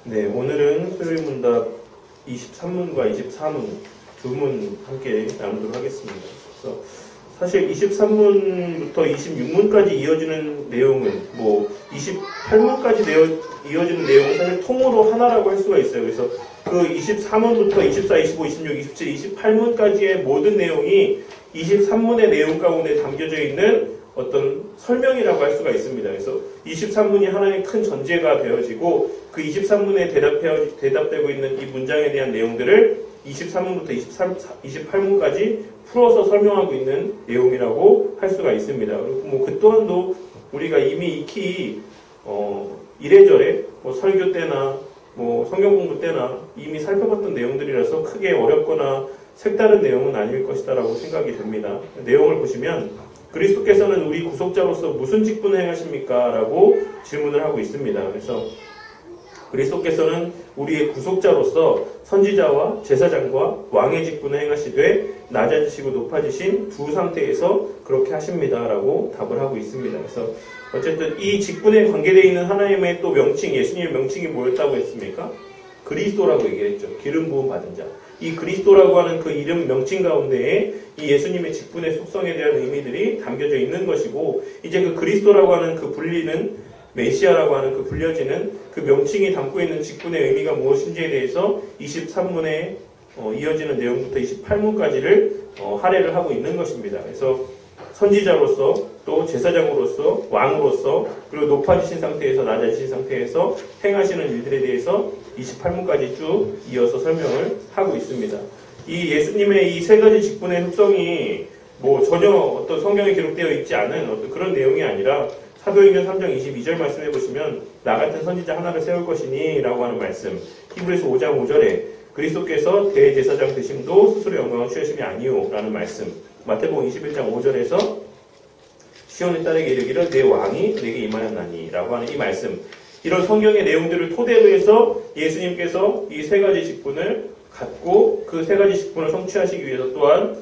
네, 오늘은 토요일 문답 23문과 24문 두 문 함께 나누도록 하겠습니다. 그래서 사실 23문부터 26문까지 이어지는 내용은 28문까지 이어지는 내용은 사실 통으로 하나라고 할 수가 있어요. 그래서 그 23문부터 24, 25, 26, 27, 28문까지의 모든 내용이 23문의 내용 가운데 담겨져 있는 어떤 설명이라고 할 수가 있습니다. 그래서 23문이 하나의 큰 전제가 되어지고 그 23문에 대답되고 있는 이 문장에 대한 내용들을 23문부터 28문까지 풀어서 설명하고 있는 내용이라고 할 수가 있습니다. 그리고 그 또한도 우리가 이미 익히 이래저래 설교 때나 성경 공부 때나 이미 살펴봤던 내용들이라서 크게 어렵거나 색다른 내용은 아닐 것이다라고 생각이 됩니다. 내용을 보시면 그리스도께서는 우리 구속자로서 무슨 직분을 행하십니까? 라고 질문을 하고 있습니다. 그래서 그리스도께서는 우리의 구속자로서 선지자와 제사장과 왕의 직분을 행하시되 낮아지시고 높아지신 두 상태에서 그렇게 하십니다. 라고 답을 하고 있습니다. 그래서 어쨌든 이 직분에 관계되어 있는 하나님의 또 명칭, 예수님의 명칭이 뭐였다고 했습니까? 그리스도라고 얘기했죠. 기름 부음 받은 자. 이 그리스도라고 하는 그 이름 명칭 가운데에 이 예수님의 직분의 속성에 대한 의미들이 담겨져 있는 것이고, 이제 그 그리스도라고 하는 그 불리는 메시아라고 하는 그 불려지는 그 명칭이 담고 있는 직분의 의미가 무엇인지에 대해서 23문에 이어지는 내용부터 28문까지를 할애를 하고 있는 것입니다. 그래서 선지자로서 또 제사장으로서 왕으로서 그리고 높아지신 상태에서 낮아지신 상태에서 행하시는 일들에 대해서 28문까지 쭉 이어서 설명을 하고 있습니다. 이 예수님의 이 세 가지 직분의 흡성이 전혀 어떤 성경에 기록되어 있지 않은 어떤 그런 내용이 아니라 사도행전 3장 22절 말씀해 보시면 나 같은 선지자 하나를 세울 것이니 라고 하는 말씀, 히브리서 5장 5절에 그리스도께서 대제사장 되심도 스스로 영광을 취하심이 아니오 라는 말씀, 마태복음 21장 5절에서 시온의 딸에게 이르기를 내 왕이 내게 임하였나니 라고 하는 이 말씀, 이런 성경의 내용들을 토대로 해서 예수님께서 이 세 가지 직분을 갖고 그 세 가지 직분을 성취하시기 위해서 또한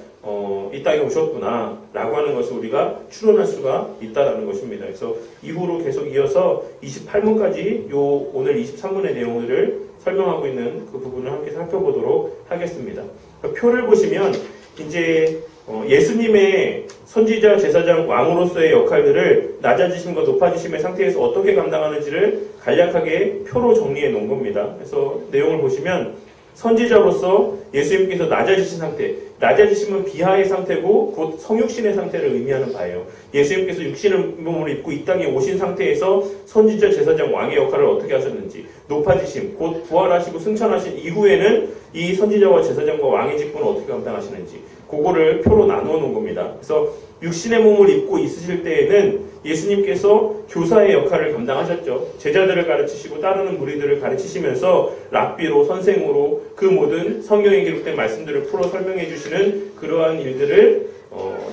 이 땅에 오셨구나 라고 하는 것을 우리가 추론할 수가 있다라는 것입니다. 그래서 이후로 계속 이어서 28문까지 오늘 23문의 내용들을 설명하고 있는 그 부분을 함께 살펴보도록 하겠습니다. 표를 보시면 이제 예수님의 선지자, 제사장, 왕으로서의 역할들을 낮아지심과 높아지심의 상태에서 어떻게 감당하는지를 간략하게 표로 정리해 놓은 겁니다. 그래서 내용을 보시면 선지자로서 예수님께서 낮아지신 상태, 낮아지심은 비하의 상태고 곧 성육신의 상태를 의미하는 바예요. 예수님께서 육신의 몸을 입고 이 땅에 오신 상태에서 선지자, 제사장, 왕의 역할을 어떻게 하셨는지, 높아지심, 곧 부활하시고 승천하신 이후에는 이 선지자와 제사장과 왕의 직분을 어떻게 감당하시는지 그거를 표로 나누어 놓은 겁니다. 그래서 육신의 몸을 입고 있으실 때에는 예수님께서 교사의 역할을 감당하셨죠. 제자들을 가르치시고 따르는 무리들을 가르치시면서 랍비로, 선생으로 그 모든 성경에 기록된 말씀들을 풀어 설명해 주시는 그러한 일들을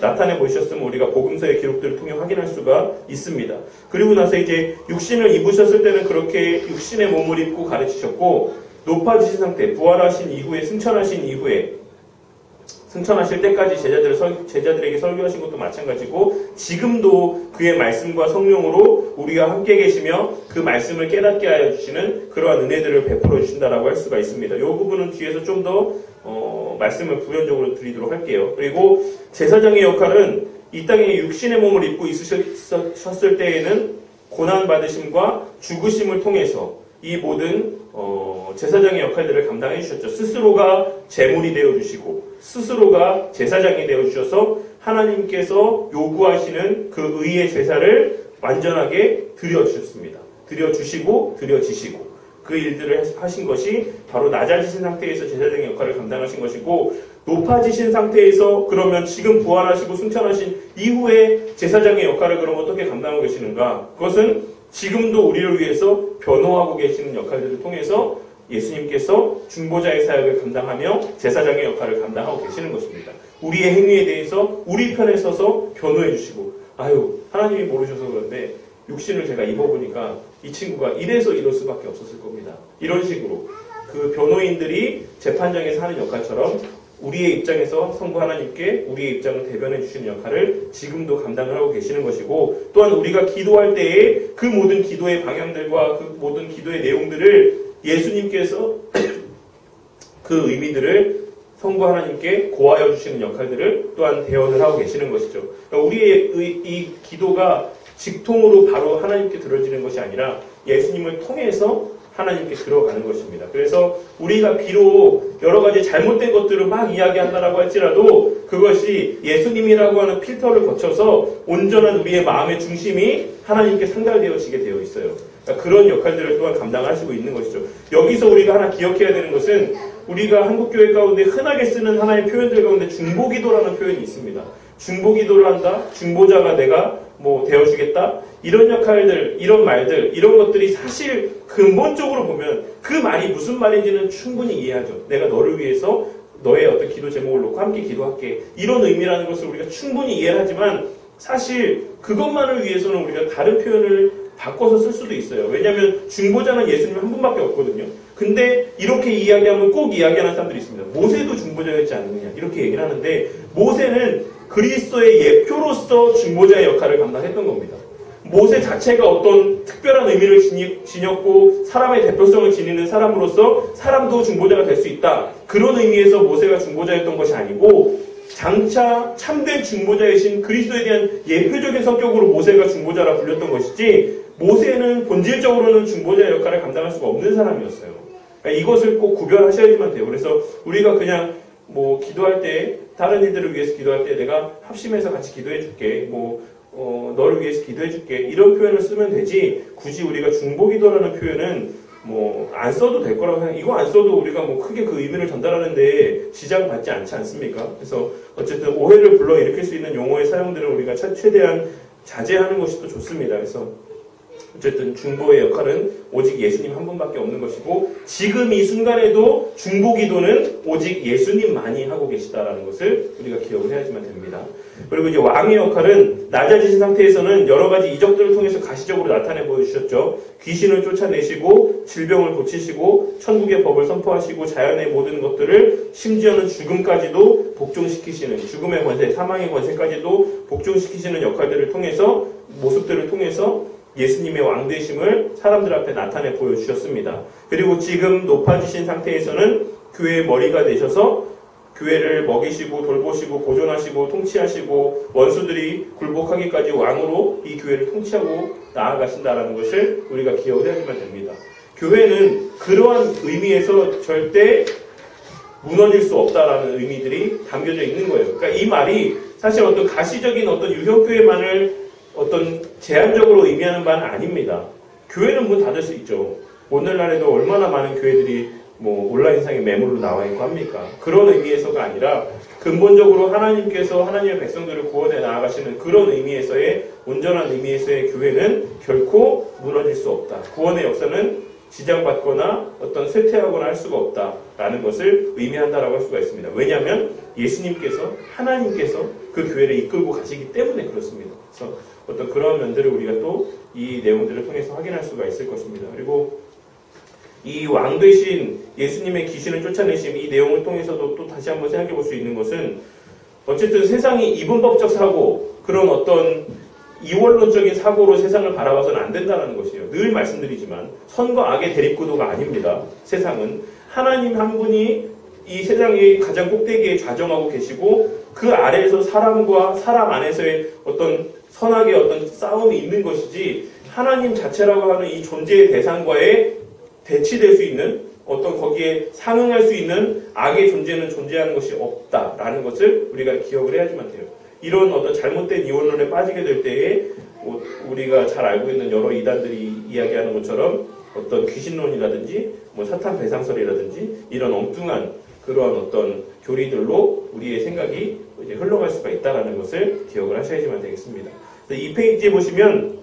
나타내 보셨으면 우리가 복음서의 기록들을 통해 확인할 수가 있습니다. 그리고 나서 이제 육신을 입으셨을 때는 그렇게 육신의 몸을 입고 가르치셨고, 높아지신 상태, 부활하신 이후에, 승천하신 이후에, 승천하실 때까지 제자들에게 설교하신 것도 마찬가지고, 지금도 그의 말씀과 성령으로 우리가 함께 계시며 그 말씀을 깨닫게 하여 주시는 그러한 은혜들을 베풀어 주신다라고 할 수가 있습니다. 이 부분은 뒤에서 좀 더 말씀을 부연적으로 드리도록 할게요. 그리고 제사장의 역할은 이 땅에 육신의 몸을 입고 있으셨을 때에는 고난받으심과 죽으심을 통해서 이 모든 제사장의 역할들을 감당해 주셨죠. 스스로가 제물이 되어주시고 스스로가 제사장이 되어주셔서 하나님께서 요구하시는 그 의의 제사를 완전하게 드려주셨습니다. 드려주시고 드려지시고 그 일들을 하신 것이 바로 낮아지신 상태에서 제사장의 역할을 감당하신 것이고, 높아지신 상태에서 그러면 지금 부활하시고 승천하신 이후에 제사장의 역할을 그럼 어떻게 감당하고 계시는가? 그것은 지금도 우리를 위해서 변호하고 계시는 역할들을 통해서 예수님께서 중보자의 사역을 감당하며 제사장의 역할을 감당하고 계시는 것입니다. 우리의 행위에 대해서 우리 편에 서서 변호해 주시고, 하나님이 모르셔서 그런데 육신을 제가 입어보니까 이 친구가 이래서 이럴 수밖에 없었을 겁니다. 이런 식으로 그 변호인들이 재판장에서 하는 역할처럼 우리의 입장에서 성부 하나님께 우리의 입장을 대변해 주시는 역할을 지금도 감당을 하고 계시는 것이고, 또한 우리가 기도할 때에 그 모든 기도의 방향들과 그 모든 기도의 내용들을 예수님께서 그 의미들을 성부 하나님께 고하여 주시는 역할들을 또한 대언을 하고 계시는 것이죠. 그러니까 우리의 이 기도가 직통으로 바로 하나님께 들어지는 것이 아니라 예수님을 통해서 하나님께 들어가는 것입니다. 그래서 우리가 비록 여러 가지 잘못된 것들을 막 이야기한다라고 할지라도 그것이 예수님이라고 하는 필터를 거쳐서 온전한 우리의 마음의 중심이 하나님께 상달되어지게 되어 있어요. 그러니까 그런 역할들을 또한 감당하시고 있는 것이죠. 여기서 우리가 하나 기억해야 되는 것은 우리가 한국교회 가운데 흔하게 쓰는 하나의 표현들 가운데 중보기도라는 표현이 있습니다. 중보기도를 한다? 중보자가 내가 되어주겠다? 이런 역할들, 이런 말들, 이런 것들이 사실 근본적으로 보면 그 말이 무슨 말인지는 충분히 이해하죠. 내가 너를 위해서 너의 어떤 기도 제목을 놓고 함께 기도할게. 이런 의미라는 것을 우리가 충분히 이해하지만 사실 그것만을 위해서는 우리가 다른 표현을 바꿔서 쓸 수도 있어요. 왜냐하면 중보자는 예수님 한 분밖에 없거든요. 근데 이렇게 이야기하면 꼭 이야기하는 사람들이 있습니다. 모세도 중보자였지 않느냐 이렇게 얘기를 하는데 모세는 그리스도의 예표로서 중보자의 역할을 감당했던 겁니다. 모세 자체가 어떤 특별한 의미를 지녔고 사람의 대표성을 지니는 사람으로서 사람도 중보자가 될 수 있다. 그런 의미에서 모세가 중보자였던 것이 아니고 장차 참된 중보자이신 그리스도에 대한 예표적인 성격으로 모세가 중보자라 불렸던 것이지 모세는 본질적으로는 중보자의 역할을 감당할 수가 없는 사람이었어요. 그러니까 이것을 꼭 구별하셔야지만 돼요. 그래서 우리가 그냥 기도할 때 다른 일들을 위해서 기도할 때 내가 합심해서 같이 기도해 줄게. 너를 위해서 기도해 줄게. 이런 표현을 쓰면 되지. 굳이 우리가 중보기도라는 표현은 안 써도 될 거라고 생각해요. 이거 안 써도 우리가 크게 그 의미를 전달하는데 지장받지 않지 않습니까? 그래서 어쨌든 오해를 불러일으킬 수 있는 용어의 사용들을 우리가 최대한 자제하는 것이 또 좋습니다. 그래서 어쨌든 중보의 역할은 오직 예수님 한 분밖에 없는 것이고 지금 이 순간에도 중보기도는 오직 예수님만이 하고 계시다라는 것을 우리가 기억을 해야지만 됩니다. 그리고 이제 왕의 역할은 낮아지신 상태에서는 여러 가지 이적들을 통해서 가시적으로 나타내 보여주셨죠. 귀신을 쫓아내시고 질병을 고치시고 천국의 법을 선포하시고 자연의 모든 것들을 심지어는 죽음까지도 복종시키시는 죽음의 권세, 사망의 권세까지도 복종시키시는 역할들을 통해서 모습들을 통해서 예수님의 왕되심을 사람들 앞에 나타내 보여주셨습니다. 그리고 지금 높아지신 상태에서는 교회의 머리가 되셔서 교회를 먹이시고 돌보시고 보존하시고 통치하시고 원수들이 굴복하기까지 왕으로 이 교회를 통치하고 나아가신다는 것을 우리가 기억을 해야지만 됩니다. 교회는 그러한 의미에서 절대 무너질 수 없다라는 의미들이 담겨져 있는 거예요. 그러니까 이 말이 사실 어떤 가시적인 어떤 유형교회만을 어떤 제한적으로 의미하는 바는 아닙니다. 교회는 문 닫을 수 있죠. 오늘날에도 얼마나 많은 교회들이 온라인상에 매물로 나와 있고 합니까? 그런 의미에서가 아니라 근본적으로 하나님께서 하나님의 백성들을 구원해 나아가시는 그런 의미에서의 온전한 의미에서의 교회는 결코 무너질 수 없다. 구원의 역사는 지장받거나 어떤 쇠퇴하거나 할 수가 없다라는 것을 의미한다라고 할 수가 있습니다. 왜냐하면 예수님께서 하나님께서 그 교회를 이끌고 가시기 때문에 그렇습니다. 그래서 어떤 그런 면들을 우리가 또 이 내용들을 통해서 확인할 수가 있을 것입니다. 그리고 이 왕 되신 예수님의 귀신을 쫓아내심 이 내용을 통해서도 또 다시 한번 생각해 볼 수 있는 것은 어쨌든 세상이 이분법적 사고 그런 어떤 이원론적인 사고로 세상을 바라봐서는 안 된다는 것이에요. 늘 말씀드리지만 선과 악의 대립구도가 아닙니다. 세상은 하나님 한 분이 이 세상의 가장 꼭대기에 좌정하고 계시고 그 아래에서 사람과 사람 안에서의 어떤 선악의 어떤 싸움이 있는 것이지 하나님 자체라고 하는 이 존재의 대상과의 대치될 수 있는 어떤 거기에 상응할 수 있는 악의 존재는 존재하는 것이 없다라는 것을 우리가 기억을 해야지만 돼요. 이런 어떤 잘못된 이원론에 빠지게 될 때에 우리가 잘 알고 있는 여러 이단들이 이야기하는 것처럼 어떤 귀신론이라든지 사탄 배상설이라든지 이런 엉뚱한 그런 어떤 교리들로 우리의 생각이 이제 흘러갈 수가 있다는 것을 기억을 하셔야지만 되겠습니다. 이 페이지에 보시면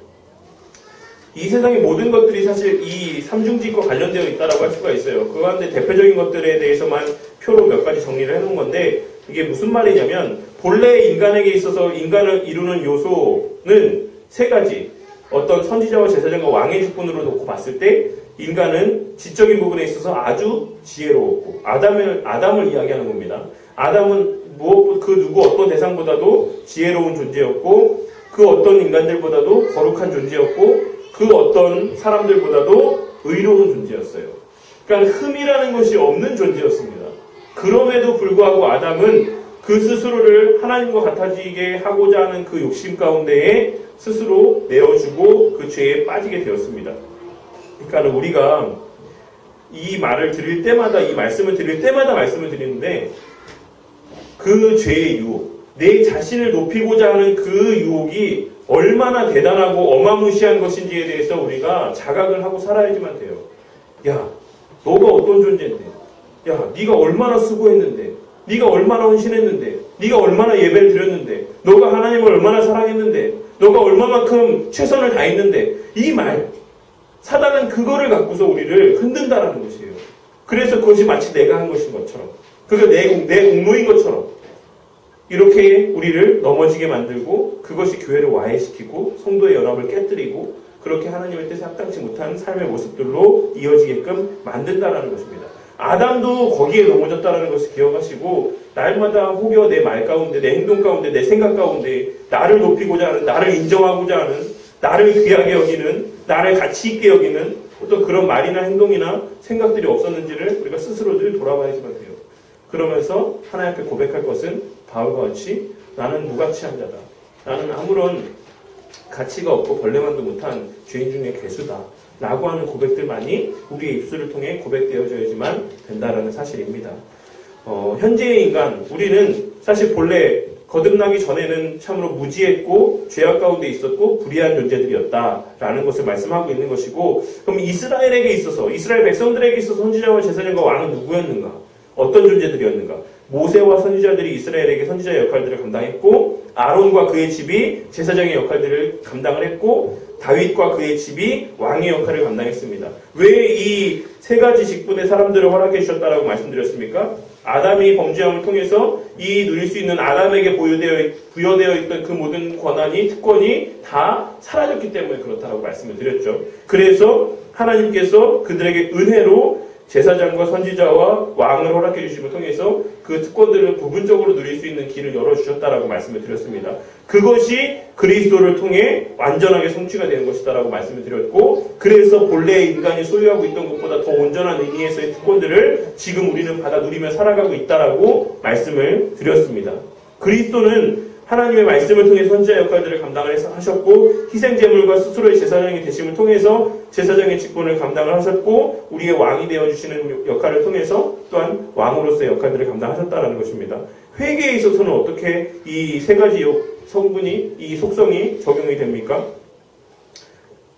이 세상의 모든 것들이 사실 이 삼중직과 관련되어 있다고 할 수가 있어요. 그 가운데 대표적인 것들에 대해서만 표로 몇 가지 정리를 해놓은 건데 이게 무슨 말이냐면 본래 인간에게 있어서 인간을 이루는 요소는 세 가지. 어떤 선지자와 제사장과 왕의 직분으로 놓고 봤을 때 인간은 지적인 부분에 있어서 아주 지혜로웠고 아담을 이야기하는 겁니다. 아담은 무엇 그 누구 어떤 대상보다도 지혜로운 존재였고 그 어떤 인간들보다도 거룩한 존재였고 그 어떤 사람들보다도 의로운 존재였어요. 그러니까 흠이라는 것이 없는 존재였습니다. 그럼에도 불구하고 아담은 그 스스로를 하나님과 같아지게 하고자 하는 그 욕심 가운데에 스스로 내어주고 그 죄에 빠지게 되었습니다. 그러니까 우리가 이 말을 드릴 때마다, 이 말씀을 드릴 때마다 말씀을 드리는데, 그 죄의 유혹, 내 자신을 높이고자 하는 그 유혹이 얼마나 대단하고 어마무시한 것인지에 대해서 우리가 자각을 하고 살아야지만 돼요. 야, 너가 어떤 존재인데? 야, 네가 얼마나 수고했는데? 네가 얼마나 헌신했는데? 네가 얼마나 예배를 드렸는데? 너가 하나님을 얼마나 사랑했는데? 너가 얼마만큼 최선을 다했는데? 이 말, 사단은 그거를 갖고서 우리를 흔든다라는 것이에요. 그래서 그것이 마치 내가 한 것인 것처럼, 그게 내 공로인 것처럼 이렇게 우리를 넘어지게 만들고, 그것이 교회를 와해시키고 성도의 연합을 깨뜨리고 그렇게 하나님의 뜻에 합당치 못한 삶의 모습들로 이어지게끔 만든다라는 것입니다. 아담도 거기에 넘어졌다는 것을 기억하시고, 날마다 혹여 내 말 가운데, 내 행동 가운데, 내 생각 가운데 나를 높이고자 하는, 나를 인정하고자 하는, 나를 귀하게 여기는, 나를 가치 있게 여기는 어떤 그런 말이나 행동이나 생각들이 없었는지를 우리가 스스로 늘 돌아봐야지만 돼요. 그러면서 하나님 앞에 고백할 것은 바울과 같이 나는 무가치한 자다. 나는 아무런 가치가 없고 벌레만도 못한 죄인 중에 괴수다. 라고 하는 고백들만이 우리의 입술을 통해 고백되어져야지만 된다라는 사실입니다. 현재의 인간, 우리는 사실 본래 거듭나기 전에는 참으로 무지했고 죄악 가운데 있었고 불의한 존재들이었다라는 것을 말씀하고 있는 것이고, 그럼 이스라엘에게 있어서, 이스라엘 백성들에게 있어서 선지자와 제사장과 왕은 누구였는가? 어떤 존재들이었는가? 모세와 선지자들이 이스라엘에게 선지자의 역할들을 감당했고, 아론과 그의 집이 제사장의 역할들을 감당을 했고, 다윗과 그의 집이 왕의 역할을 감당했습니다. 왜 이 세 가지 직분의 사람들을 허락해 주셨다라고 말씀드렸습니까? 아담이 범죄함을 통해서 이 누릴 수 있는 아담에게 부여되어 있던 그 모든 권한이, 특권이 다 사라졌기 때문에 그렇다라고 말씀을 드렸죠. 그래서 하나님께서 그들에게 은혜로 제사장과 선지자와 왕을 허락해 주심을 통해서 그 특권들을 부분적으로 누릴 수 있는 길을 열어주셨다라고 말씀을 드렸습니다. 그것이 그리스도를 통해 완전하게 성취가 되는 것이다라고 말씀을 드렸고, 그래서 본래 인간이 소유하고 있던 것보다 더 온전한 의미에서의 특권들을 지금 우리는 받아 누리며 살아가고 있다라고 말씀을 드렸습니다. 그리스도는 하나님의 말씀을 통해 선지자 역할들을 감당을 하셨고, 희생제물과 스스로의 제사장이 되심을 통해서 제사장의 직분을 감당을 하셨고, 우리의 왕이 되어주시는 역할을 통해서 또한 왕으로서의 역할들을 감당하셨다는 것입니다. 회개에 있어서는 어떻게 이 세 가지 성분이, 이 속성이 적용이 됩니까?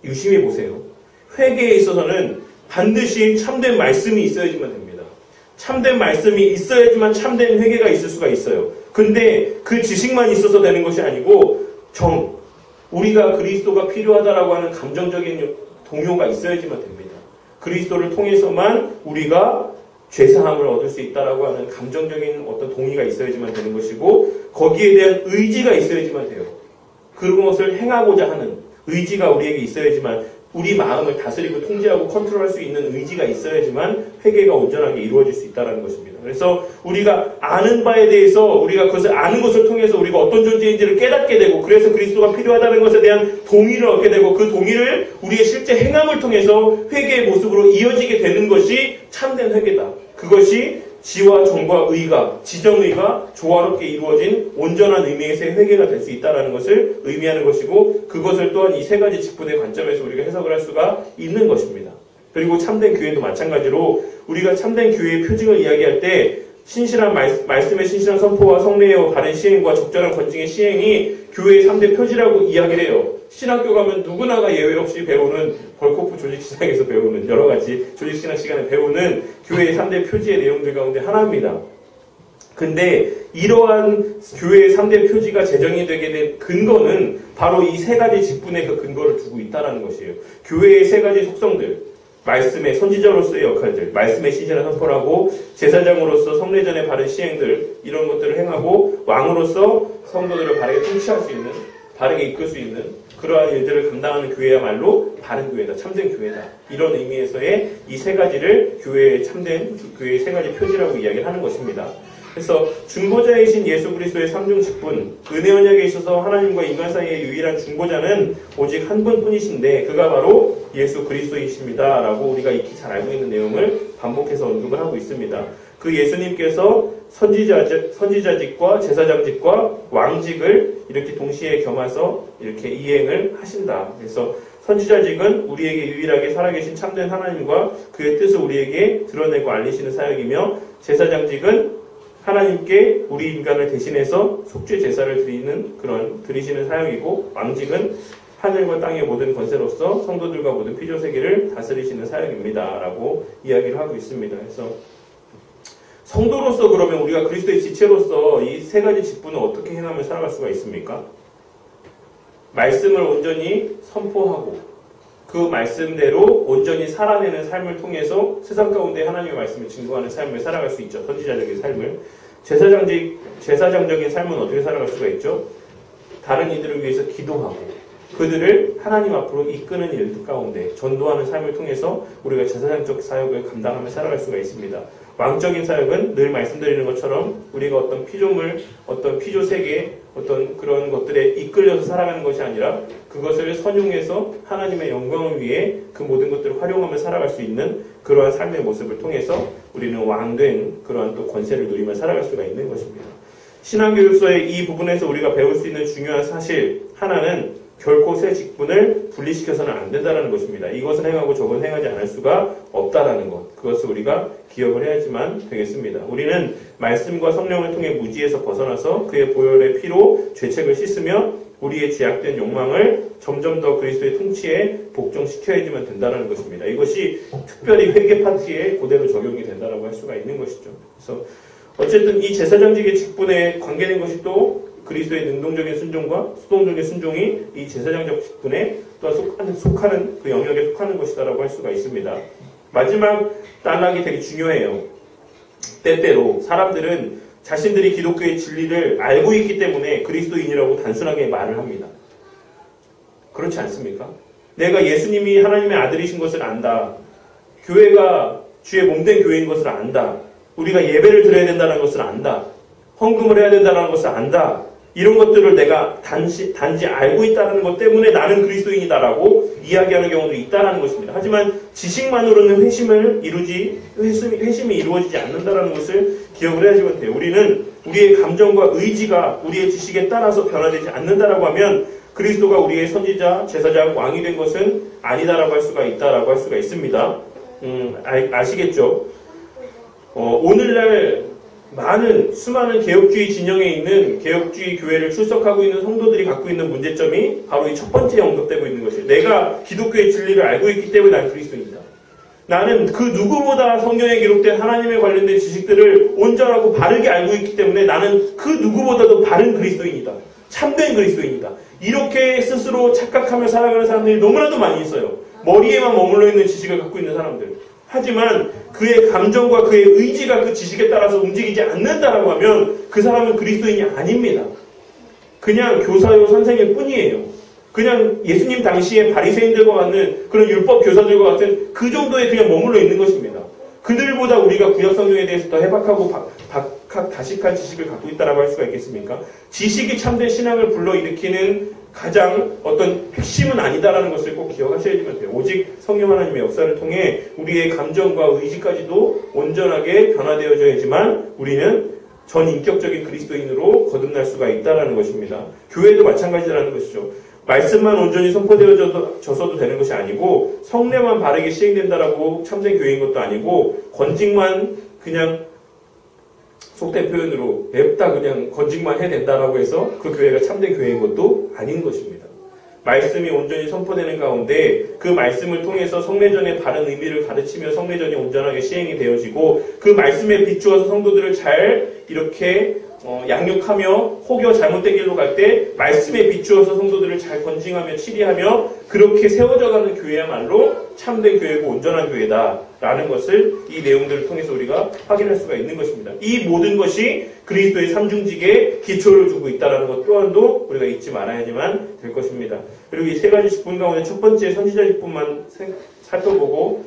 유심히 보세요. 회개에 있어서는 반드시 참된 말씀이 있어야지만 됩니다. 참된 말씀이 있어야지만 참된 회개가 있을 수가 있어요. 근데 그 지식만 있어서 되는 것이 아니고 우리가 그리스도가 필요하다라고 하는 감정적인 동요가 있어야지만 됩니다. 그리스도를 통해서만 우리가 죄사함을 얻을 수 있다라고 하는 감정적인 어떤 동의가 있어야지만 되는 것이고, 거기에 대한 의지가 있어야지만 돼요. 그런 것을 행하고자 하는 의지가 우리에게 있어야지만, 우리 마음을 다스리고 통제하고 컨트롤할 수 있는 의지가 있어야지만 회개가 온전하게 이루어질 수 있다는 것입니다. 그래서 우리가 아는 바에 대해서, 우리가 그것을 아는 것을 통해서 우리가 어떤 존재인지를 깨닫게 되고, 그래서 그리스도가 필요하다는 것에 대한 동의를 얻게 되고, 그 동의를 우리의 실제 행함을 통해서 회개의 모습으로 이어지게 되는 것이 참된 회개다. 그것이 지와 정과 의가, 지정의가 조화롭게 이루어진 온전한 의미에서의 회개가 될 수 있다는 것을 의미하는 것이고, 그것을 또한 이 세 가지 직분의 관점에서 우리가 해석을 할 수가 있는 것입니다. 그리고 참된 교회도 마찬가지로, 우리가 참된 교회의 표징을 이야기할 때 신실한 말씀의 신실한 선포와 성례와 바른 시행과 적절한 권징의 시행이 교회의 3대 표지라고 이야기를 해요. 신학교 가면 누구나가 예외 없이 배우는, 벌코프 조직신학에서 배우는, 여러 가지 조직신학 시간에 배우는 교회의 3대 표지의 내용들 가운데 하나입니다. 근데 이러한 교회의 3대 표지가 제정이 되게 된 근거는 바로 이 세 가지 직분의 그 근거를 두고 있다는 것이에요. 교회의 세 가지 속성들, 말씀의 선지자로서의 역할들, 말씀의 신실한 선포라고, 제사장으로서 성례전의 바른 시행들, 이런 것들을 행하고, 왕으로서 성도들을 바르게 통치할 수 있는, 바르게 이끌 수 있는 그러한 일들을 감당하는 교회야말로 바른 교회다, 참된 교회다. 이런 의미에서의 이 세 가지를 교회의 참된, 교회의 세 가지 표지라고 이야기를 하는 것입니다. 그래서 중보자이신 예수 그리스도의 삼중 직분, 은혜 언약에 있어서 하나님과 인간 사이의 유일한 중보자는 오직 한 분뿐이신데 그가 바로 예수 그리스도이십니다. 라고 우리가 익히 잘 알고 있는 내용을 반복해서 언급을 하고 있습니다. 그 예수님께서 선지자직과 제사장직과 왕직을 이렇게 동시에 겸해서 이렇게 이행을 하신다. 그래서 선지자직은 우리에게 유일하게 살아계신 참된 하나님과 그의 뜻을 우리에게 드러내고 알리시는 사역이며, 제사장직은 하나님께 우리 인간을 대신해서 속죄 제사를 드리시는 사역이고, 왕직은 하늘과 땅의 모든 권세로서 성도들과 모든 피조 세계를 다스리시는 사역입니다. 라고 이야기를 하고 있습니다. 그래서 성도로서 그러면 우리가 그리스도의 지체로서 이 세 가지 직분을 어떻게 행하며 살아갈 수가 있습니까? 말씀을 온전히 선포하고 그 말씀대로 온전히 살아내는 삶을 통해서 세상 가운데 하나님의 말씀을 증거하는 삶을 살아갈 수 있죠. 선지자적인 삶을. 제사장적인 삶은 어떻게 살아갈 수가 있죠? 다른 이들을 위해서 기도하고 그들을 하나님 앞으로 이끄는 일들 가운데 전도하는 삶을 통해서 우리가 제사장적 사역을 감당하며 살아갈 수가 있습니다. 왕적인 사역은 늘 말씀드리는 것처럼 우리가 어떤 피조물, 어떤 피조 세계, 어떤 그런 것들에 이끌려서 살아가는 것이 아니라 그것을 선용해서 하나님의 영광을 위해 그 모든 것들을 활용하며 살아갈 수 있는 그러한 삶의 모습을 통해서 우리는 왕된 그러한 또 권세를 누리며 살아갈 수가 있는 것입니다. 신앙교육서의 이 부분에서 우리가 배울 수 있는 중요한 사실 하나는 결코 새 직분을 분리시켜서는 안 된다는 것입니다. 이것은 행하고 저건 행하지 않을 수가 없다라는 것. 그것을 우리가 기억을 해야지만 되겠습니다. 우리는 말씀과 성령을 통해 무지에서 벗어나서 그의 보혈의 피로 죄책을 씻으며 우리의 제약된 욕망을 점점 더 그리스도의 통치에 복종시켜야지만 된다는 것입니다. 이것이 특별히 회개 파트에 그대로 적용이 된다고 할 수가 있는 것이죠. 그래서 어쨌든 이 제사장직의 직분에 관계된 것이 또 그리스도의 능동적인 순종과 수동적인 순종이 이 제사장적 직분에 또한 속하는 그 영역에 속하는 것이다라고 할 수가 있습니다. 마지막 단락이 되게 중요해요. 때때로 사람들은 자신들이 기독교의 진리를 알고 있기 때문에 그리스도인이라고 단순하게 말을 합니다. 그렇지 않습니까? 내가 예수님이 하나님의 아들이신 것을 안다. 교회가 주의 몸된 교회인 것을 안다. 우리가 예배를 드려야 된다는 것을 안다. 헌금을 해야 된다는 것을 안다. 이런 것들을 내가 단지 알고 있다는 것 때문에 나는 그리스도인이다라고 이야기하는 경우도 있다는 것입니다. 하지만 지식만으로는 회심이 이루어지지 않는다는 것을 기억을 해야지만 돼요. 우리는 우리의 감정과 의지가 우리의 지식에 따라서 변화되지 않는다라고 하면 그리스도가 우리의 선지자, 제사장, 왕이 된 것은 아니다라고 할 수가 있다라고 할 수가 있습니다. 아시겠죠? 오늘날 수많은 개혁주의 진영에 있는 개혁주의 교회를 출석하고 있는 성도들이 갖고 있는 문제점이 바로 이 첫 번째 언급되고 있는 것이에요. 내가 기독교의 진리를 알고 있기 때문에 난 그리스도인이다. 나는 그 누구보다 성경에 기록된 하나님에 관련된 지식들을 온전하고 바르게 알고 있기 때문에 나는 그 누구보다도 바른 그리스도인이다. 참된 그리스도인이다. 이렇게 스스로 착각하며 살아가는 사람들이 너무나도 많이 있어요. 머리에만 머물러 있는 지식을 갖고 있는 사람들. 하지만 그의 감정과 그의 의지가 그 지식에 따라서 움직이지 않는다라고 하면 그 사람은 그리스도인이 아닙니다. 그냥 교사요 선생일 뿐이에요. 그냥 예수님 당시에 바리새인들과 같은 그런 율법 교사들과 같은 그 정도에 그냥 머물러 있는 것입니다. 그들보다 우리가 구약 성경에 대해서 더 해박하고 다식한 지식을 갖고 있다라고 할 수가 있겠습니까? 지식이 참된 신앙을 불러일으키는 가장 어떤 핵심은 아니다라는 것을 꼭 기억하셔야지만 돼요. 오직 성령 하나님의 역사를 통해 우리의 감정과 의지까지도 온전하게 변화되어져야지만 우리는 전인격적인 그리스도인으로 거듭날 수가 있다라는 것입니다. 교회도 마찬가지라는 것이죠. 말씀만 온전히 선포되어져서도 되는 것이 아니고 성례만 바르게 시행된다라고 참된 교회인 것도 아니고 권직만 그냥 속된 표현으로 냅다 그냥 건직만 해야 된다라고 해서 그 교회가 참된 교회인 것도 아닌 것입니다. 말씀이 온전히 선포되는 가운데 그 말씀을 통해서 성례전의 바른 의미를 가르치며 성례전이 온전하게 시행이 되어지고 그 말씀에 비추어서 성도들을 잘 이렇게 양육하며 혹여 잘못된 길로 갈 때 말씀에 비추어서 성도들을 잘 건징하며 치리하며 그렇게 세워져가는 교회야말로 참된 교회고 온전한 교회다라는 것을 이 내용들을 통해서 우리가 확인할 수가 있는 것입니다. 이 모든 것이 그리스도의 삼중직에 기초를 두고 있다는 것 또한도 우리가 잊지 말아야지만 될 것입니다. 그리고 이 세 가지 직분 가운데 첫 번째 선지자 직분만 살펴보고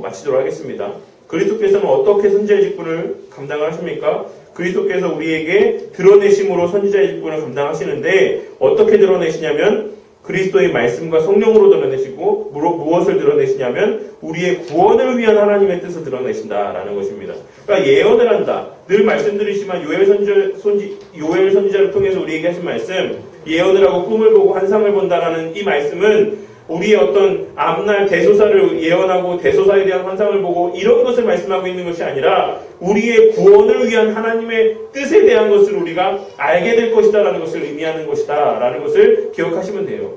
마치도록 하겠습니다. 그리스도께서는 어떻게 선지자의 직분을 감당을 하십니까? 그리스도께서 우리에게 드러내심으로 선지자의 직분을 감당하시는데 어떻게 드러내시냐면 그리스도의 말씀과 성령으로 드러내시고 무엇을 드러내시냐면 우리의 구원을 위한 하나님의 뜻을 드러내신다라는 것입니다. 그러니까 예언을 한다. 늘 말씀드리지만 요엘 선지자를 통해서 우리에게 하신 말씀, 예언을 하고 꿈을 보고 환상을 본다라는 이 말씀은 우리의 어떤 앞날 대소사를 예언하고 대소사에 대한 환상을 보고 이런 것을 말씀하고 있는 것이 아니라 우리의 구원을 위한 하나님의 뜻에 대한 것을 우리가 알게 될 것이다라는 것을 의미하는 것이다라는 것을 기억하시면 돼요.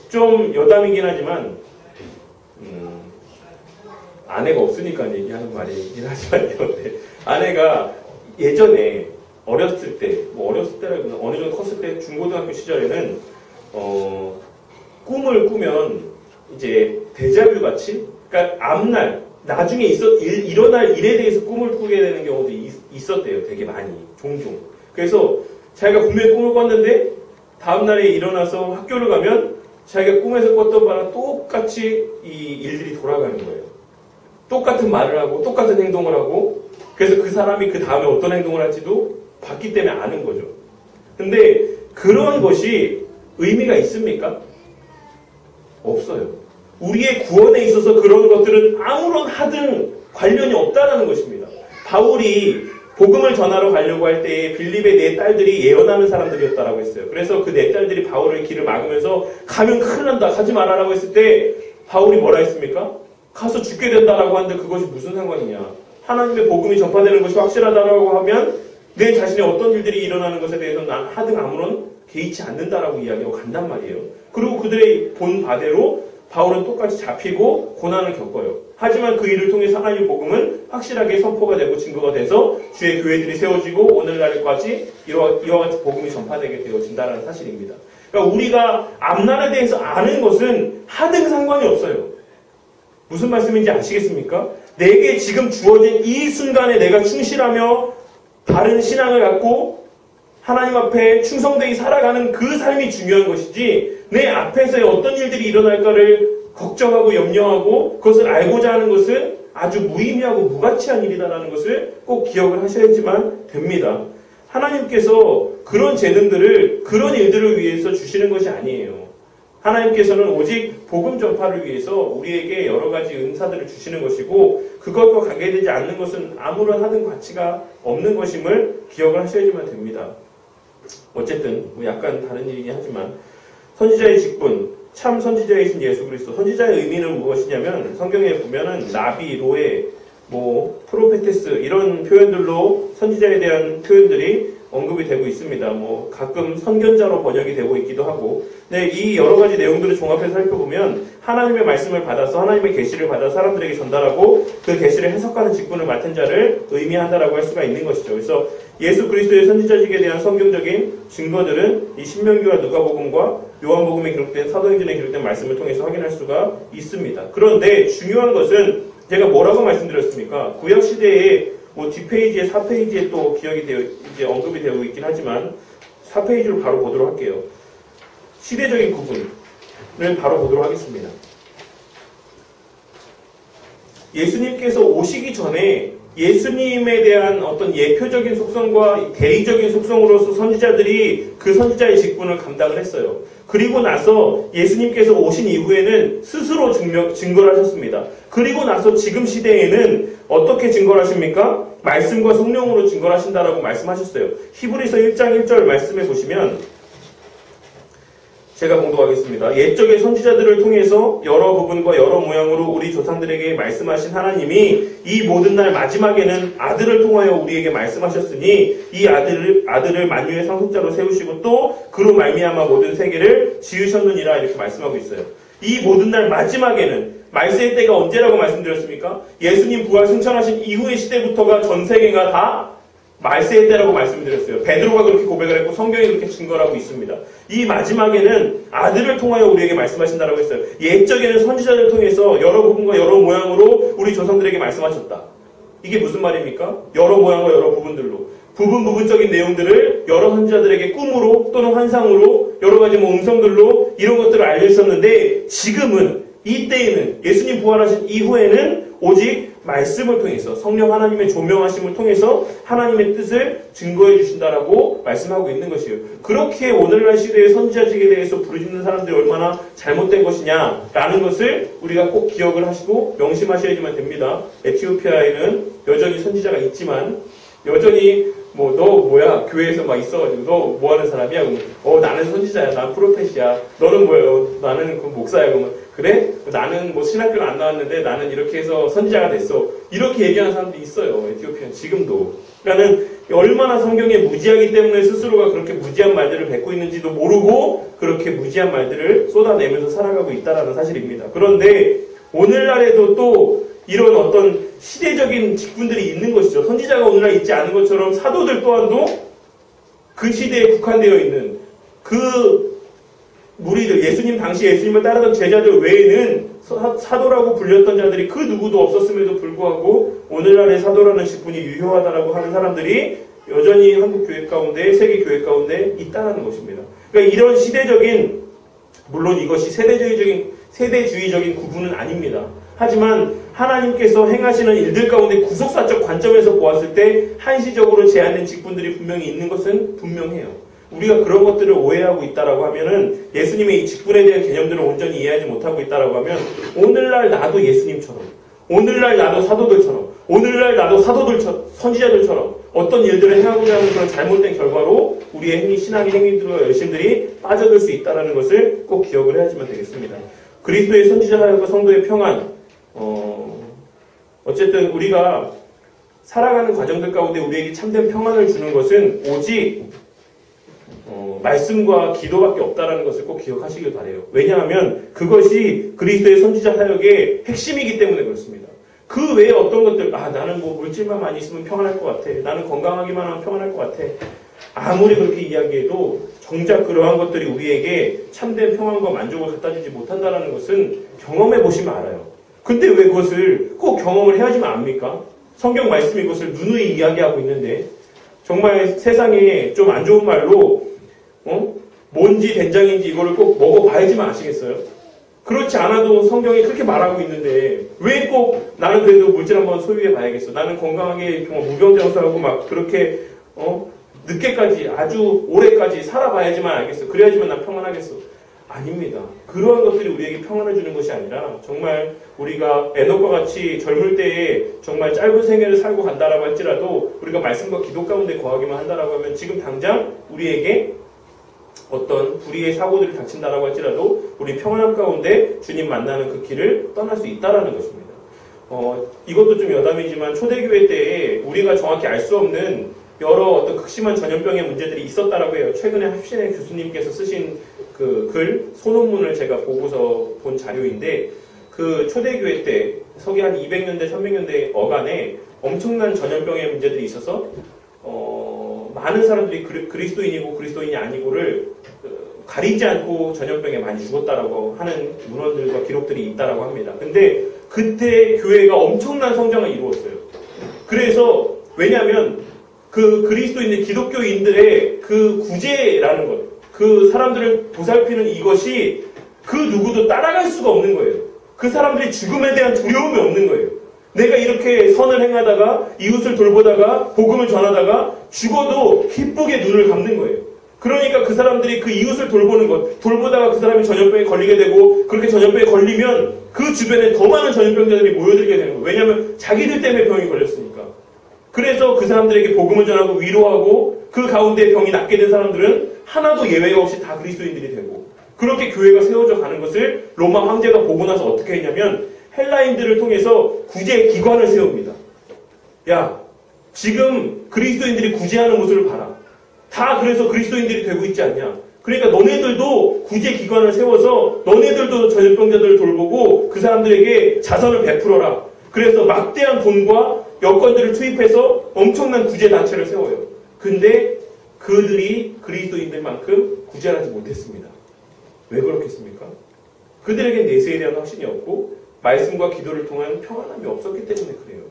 좀 여담이긴 하지만 아내가 없으니까 얘기하는 말이긴 하지만요. 네. 아내가 예전에 어렸을 때라기보다 어느 정도 컸을 때 중고등학교 시절에는 꿈을 꾸면 이제 데자뷰 같이, 그러니까 앞날 나중에 일어날 일에 대해서 꿈을 꾸게 되는 경우도 있었대요. 되게 많이 종종. 그래서 자기가 분명히 꿈을 꿨는데 다음 날에 일어나서 학교를 가면 자기가 꿈에서 꿨던 바랑 똑같이 이 일들이 돌아가는 거예요. 똑같은 말을 하고 똑같은 행동을 하고, 그래서 그 사람이 그 다음에 어떤 행동을 할지도 봤기 때문에 아는 거죠. 근데 그런 것이 의미가 있습니까? 없어요. 우리의 구원에 있어서 그런 것들은 아무런 하등 관련이 없다는 것입니다. 바울이 복음을 전하러 가려고 할 때에 빌립의 네 딸들이 예언하는 사람들이었다라고 했어요. 그래서 그 네 딸들이 바울의 길을 막으면서 가면 큰일 난다, 가지 말아라고 했을 때 바울이 뭐라 했습니까? 가서 죽게 된다라고 하는데 그것이 무슨 상관이냐. 하나님의 복음이 전파되는 것이 확실하다라고 하면 내 자신의 어떤 일들이 일어나는 것에 대해서는 난 하등 아무런 개의치 않는다라고 이야기하고 간단 말이에요. 그리고 그들의 본 바대로 바울은 똑같이 잡히고 고난을 겪어요. 하지만 그 일을 통해 하나님의 복음은 확실하게 선포가 되고 증거가 돼서 주의 교회들이 세워지고 오늘날까지 이와 같이 복음이 전파되게 되어진다는 사실입니다. 그러니까 우리가 앞날에 대해서 아는 것은 하등 상관이 없어요. 무슨 말씀인지 아시겠습니까? 내게 지금 주어진 이 순간에 내가 충실하며 바른 신앙을 갖고 하나님 앞에 충성되게 살아가는 그 삶이 중요한 것이지 내 앞에서의 어떤 일들이 일어날까를 걱정하고 염려하고 그것을 알고자 하는 것은 아주 무의미하고 무가치한 일이다라는 것을 꼭 기억을 하셔야지만 됩니다. 하나님께서 그런 재능들을 그런 일들을 위해서 주시는 것이 아니에요. 하나님께서는 오직 복음 전파를 위해서 우리에게 여러 가지 은사들을 주시는 것이고 그것과 관계되지 않는 것은 아무런 하등 가치가 없는 것임을 기억을 하셔야지만 됩니다. 어쨌든 약간 다른 일이긴 하지만 선지자의 직분, 참 선지자이신 예수 그리스도. 선지자의 의미는 무엇이냐면 성경에 보면은 나비, 로에, 프로페테스 이런 표현들로 선지자에 대한 표현들이 언급이 되고 있습니다. 가끔 선견자로 번역이 되고 있기도 하고. 근데 이 여러 가지 내용들을 종합해서 살펴보면 하나님의 말씀을 받아서 하나님의 계시를 받아 사람들에게 전달하고 그 계시를 해석하는 직분을 맡은 자를 의미한다라고 할 수가 있는 것이죠. 그래서 예수 그리스도의 선지자직에 대한 성경적인 증거들은 이 신명기와 누가복음과 요한복음에 기록된 사도행전에 기록된 말씀을 통해서 확인할 수가 있습니다. 그런데 중요한 것은 제가 뭐라고 말씀드렸습니까? 구약 시대에 뒷페이지에 4페이지에 또 이제 언급이 되고 있긴 하지만 4페이지로 바로 보도록 할게요. 시대적인 구분을 바로 보도록 하겠습니다. 예수님께서 오시기 전에 예수님에 대한 어떤 예표적인 속성과 대의적인 속성으로서 선지자들이 그 선지자의 직분을 감당을 했어요. 그리고 나서 예수님께서 오신 이후에는 스스로 증거를 하셨습니다. 그리고 나서 지금 시대에는 어떻게 증거를 하십니까? 말씀과 성령으로 증거를 하신다라고 말씀하셨어요. 히브리서 1장 1절 말씀해 보시면 제가 봉독하겠습니다. 옛적의 선지자들을 통해서 여러 부분과 여러 모양으로 우리 조상들에게 말씀하신 하나님이 이 모든 날 마지막에는 아들을 통하여 우리에게 말씀하셨으니 이 아들을 만유의 상속자로 세우시고 또 그로 말미암아 모든 세계를 지으셨느니라 이렇게 말씀하고 있어요. 이 모든 날 마지막에는 말세의 때가 언제라고 말씀드렸습니까? 예수님 부활 승천하신 이후의 시대부터가 전 세계가 다 말세의 때라고 말씀드렸어요. 베드로가 그렇게 고백을 했고 성경이 그렇게 증거를 하고 있습니다. 이 마지막에는 아들을 통하여 우리에게 말씀하신다라고 했어요. 옛적에는 선지자를 통해서 여러 부분과 여러 모양으로 우리 조상들에게 말씀하셨다. 이게 무슨 말입니까? 여러 모양과 여러 부분들로. 부분적인 내용들을 여러 선지자들에게 꿈으로 또는 환상으로 여러 가지 음성들로 이런 것들을 알려주셨는데 지금은 이때에는 예수님 부활하신 이후에는 오직 말씀을 통해서 성령 하나님의 조명하심을 통해서 하나님의 뜻을 증거해 주신다라고 말씀하고 있는 것이에요. 그렇게 오늘날 시대의 선지자직에 대해서 부르짖는 사람들이 얼마나 잘못된 것이냐라는 것을 우리가 꼭 기억을 하시고 명심하셔야지만 됩니다. 에티오피아에는 여전히 선지자가 있지만 여전히 뭐 너 뭐야 교회에서 막 있어가지고 너 뭐 하는 사람이야? 그러면 나는 선지자야, 난 프로페시야. 너는 뭐야? 나는 그 목사야. 그러면 그래? 나는 뭐 신학교를 안 나왔는데 나는 이렇게 해서 선지자가 됐어. 이렇게 얘기하는 사람들이 있어요. 에티오피아는 지금도. 그러니까는 얼마나 성경에 무지하기 때문에 스스로가 그렇게 무지한 말들을 뱉고 있는지도 모르고 그렇게 무지한 말들을 쏟아내면서 살아가고 있다는 사실입니다. 그런데 오늘날에도 또 이런 어떤 시대적인 직분들이 있는 것이죠. 선지자가 오늘날 있지 않은 것처럼 사도들 또한도 그 시대에 국한되어 있는 그 무리들, 예수님 당시 예수님을 따르던 제자들 외에는 사도라고 불렸던 자들이 그 누구도 없었음에도 불구하고 오늘날의 사도라는 직분이 유효하다라고 하는 사람들이 여전히 한국 교회 가운데, 세계 교회 가운데 있다는 것입니다. 그러니까 이런 시대적인, 물론 이것이 세대주의적인 구분은 아닙니다. 하지만 하나님께서 행하시는 일들 가운데 구속사적 관점에서 보았을 때 한시적으로 제한된 직분들이 분명히 있는 것은 분명해요. 우리가 그런 것들을 오해하고 있다라고 하면은 예수님의 이 직분에 대한 개념들을 온전히 이해하지 못하고 있다라고 하면 오늘날 나도 예수님처럼, 오늘날 나도 사도들처럼, 오늘날 나도 선지자들처럼 어떤 일들을 행하고자 하는 그런 잘못된 결과로 우리의 신앙의 행위들과 열심들이 빠져들 수 있다는 것을 꼭 기억을 해야지만 되겠습니다. 그리스도의 선지자하고 성도의 평안, 어쨌든 우리가 살아가는 과정들 가운데 우리에게 참된 평안을 주는 것은 오직 말씀과 기도밖에 없다는 것을 꼭 기억하시길 바라요. 왜냐하면 그것이 그리스도의 선지자 사역의 핵심이기 때문에 그렇습니다. 그 외에 어떤 것들, 나는 뭐 물질만 많이 있으면 평안할 것 같아. 나는 건강하기만 하면 평안할 것 같아. 아무리 그렇게 이야기해도 정작 그러한 것들이 우리에게 참된 평안과 만족을 갖다 주지 못한다는 것은 경험해 보시면 알아요. 근데 왜 그것을 꼭 경험을 해야지만 압니까? 성경 말씀이 그것을 누누이 이야기하고 있는데 정말 세상에 좀 안 좋은 말로 뭔지 된장인지 이거를 꼭 먹어봐야지만 아시겠어요? 그렇지 않아도 성경이 그렇게 말하고 있는데 왜 꼭 나는 그래도 물질 한번 소유해 봐야겠어. 나는 건강하게 정말 무병장수하고 막 그렇게 늦게까지 아주 오래까지 살아봐야지만 알겠어. 그래야지만 난 평안하겠어. 아닙니다. 그러한 것들이 우리에게 평안을 주는 것이 아니라 정말 우리가 에녹과 같이 젊을 때에 정말 짧은 생애를 살고 간다라고 할지라도 우리가 말씀과 기도 가운데 거하기만 한다라고 하면 지금 당장 우리에게 어떤 불의의 사고들이 닥친다라고 할지라도 우리 평안함 가운데 주님 만나는 그 길을 떠날 수 있다라는 것입니다. 이것도 좀 여담이지만 초대교회 때에 우리가 정확히 알 수 없는 여러 어떤 극심한 전염병의 문제들이 있었다라고 해요. 최근에 합신의 교수님께서 쓰신 그 글, 소논문을 제가 보고서 본 자료인데 그 초대교회 때 서기 한 200년대, 300년대 어간에 엄청난 전염병의 문제들이 있어서 많은 사람들이 그리스도인이고 그리스도인이 아니고를 가리지 않고 전염병에 많이 죽었다라고 하는 문헌들과 기록들이 있다라고 합니다. 근데 그때 교회가 엄청난 성장을 이루었어요. 그래서 왜냐하면 그 그리스도인들, 기독교인들의 그 구제라는 것, 그 사람들을 보살피는 이것이 그 누구도 따라갈 수가 없는 거예요. 그 사람들이 죽음에 대한 두려움이 없는 거예요. 내가 이렇게 선을 행하다가 이웃을 돌보다가 복음을 전하다가 죽어도 기쁘게 눈을 감는 거예요. 그러니까 그 사람들이 그 이웃을 돌보는 것, 돌보다가 그 사람이 전염병에 걸리게 되고 그렇게 전염병에 걸리면 그 주변에 더 많은 전염병자들이 모여들게 되는 거예요. 왜냐하면 자기들 때문에 병이 걸렸으니까. 그래서 그 사람들에게 복음을 전하고 위로하고 그 가운데 병이 낫게 된 사람들은 하나도 예외가 없이 다 그리스도인들이 되고 그렇게 교회가 세워져 가는 것을 로마 황제가 보고 나서 어떻게 했냐면 헬라인들을 통해서 구제 기관을 세웁니다. 야, 지금 그리스도인들이 구제하는 모습을 봐라. 다 그래서 그리스도인들이 되고 있지 않냐. 그러니까 너네들도 구제 기관을 세워서 너네들도 전염병자들을 돌보고 그 사람들에게 자선을 베풀어라. 그래서 막대한 돈과 여건들을 투입해서 엄청난 구제 단체를 세워요. 근데 그들이 그리스도인들만큼 구제를 하지 못했습니다. 왜 그렇겠습니까? 그들에겐 내세에 대한 확신이 없고 말씀과 기도를 통한 평안함이 없었기 때문에 그래요.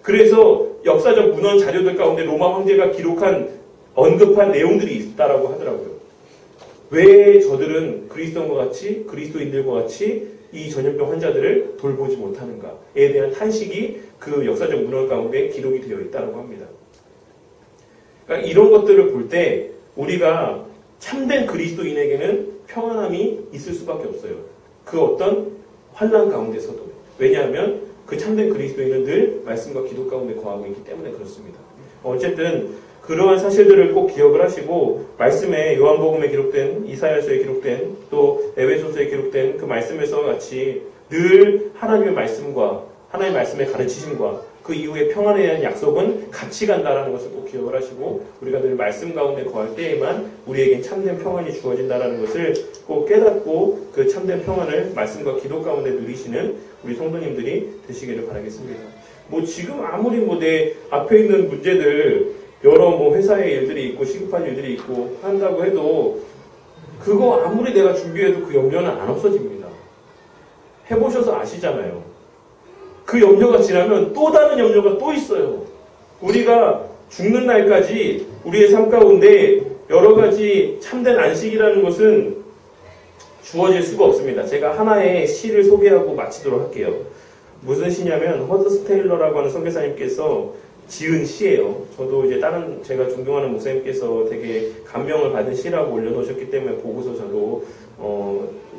그래서 역사적 문헌 자료들 가운데 로마 황제가 기록한 언급한 내용들이 있다라고 하더라고요. 왜 저들은 그리스도인과 같이, 그리스도인들과 같이 이 전염병 환자들을 돌보지 못하는가에 대한 탄식이 그 역사적 문헌 가운데 기록이 되어 있다고 합니다. 그러니까 이런 것들을 볼 때 우리가 참된 그리스도인에게는 평안함이 있을 수밖에 없어요. 그 어떤 환난 가운데서도. 왜냐하면 그 참된 그리스도인은 늘 말씀과 기도 가운데 거하고 있기 때문에 그렇습니다. 어쨌든 그러한 사실들을 꼭 기억을 하시고 말씀에 요한복음에 기록된 이사야서에 기록된 또 에베소서에 기록된 그 말씀에서 같이 늘 하나님의 말씀과 하나님의 말씀의 가르치심과 그 이후에 평안에 대한 약속은 같이 간다라는 것을 꼭 기억을 하시고 우리가 늘 말씀 가운데 거할 때에만 우리에겐 참된 평안이 주어진다라는 것을 꼭 깨닫고 그 참된 평안을 말씀과 기도 가운데 누리시는 우리 성도님들이 되시기를 바라겠습니다. 뭐 지금 아무리 뭐 내 앞에 있는 문제들 여러 뭐 회사의 일들이 있고 시급한 일들이 있고 한다고 해도 그거 아무리 내가 준비해도 그 염려는 안 없어집니다. 해보셔서 아시잖아요. 그 염려가 지나면 또 다른 염려가 또 있어요. 우리가 죽는 날까지 우리의 삶 가운데 여러 가지 참된 안식이라는 것은 주어질 수가 없습니다. 제가 하나의 시를 소개하고 마치도록 할게요. 무슨 시냐면 허드스 테일러라고 하는 선교사님께서 지은 시예요. 저도 이제 다른 제가 존경하는 목사님께서 되게 감명을 받은 시라고 올려놓으셨기 때문에 보고서 저도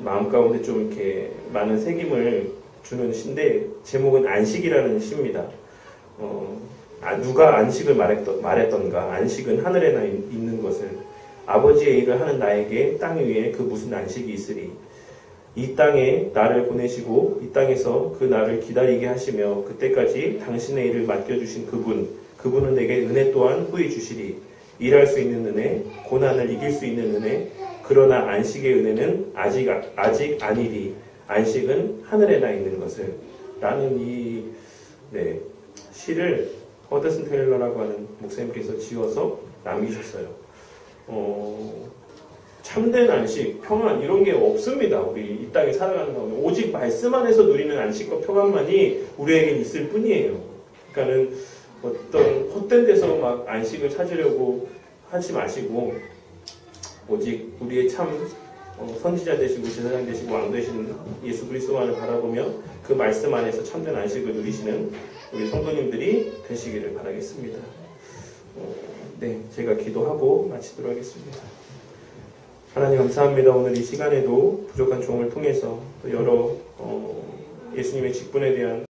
마음 가운데 좀 이렇게 많은 새김을 주는 시인데 제목은 안식이라는 시입니다. 누가 안식을 말했던가. 안식은 하늘에 나 있는 것을 아버지의 일을 하는 나에게 땅 위에 그 무슨 안식이 있으리. 이 땅에 나를 보내시고 이 땅에서 그 나를 기다리게 하시며 그때까지 당신의 일을 맡겨주신 그분은 내게 은혜 또한 후히 주시리. 일할 수 있는 은혜, 고난을 이길 수 있는 은혜, 그러나 안식의 은혜는 아직 아니리. 안식은 하늘에 나 있는 것을. 라는 이 시를 허드슨 테일러라고 하는 목사님께서 지어서 남기셨어요. 참된 안식, 평안 이런 게 없습니다. 우리 이 땅에 살아가는 가운데 오직 말씀 안에서 누리는 안식과 평안만이 우리에게 있을 뿐이에요. 그러니까는 어떤 헛된 데서 막 안식을 찾으려고 하지 마시고 오직 우리의 참 선지자 되시고 제사장 되시고 왕 되시는 예수 그리스도만을 바라보며 그 말씀 안에서 참된 안식을 누리시는 우리 성도님들이 되시기를 바라겠습니다. 제가 기도하고 마치도록 하겠습니다. 하나님 감사합니다. 오늘 이 시간에도 부족한 종을 통해서 또 여러 예수님의 직분에 대한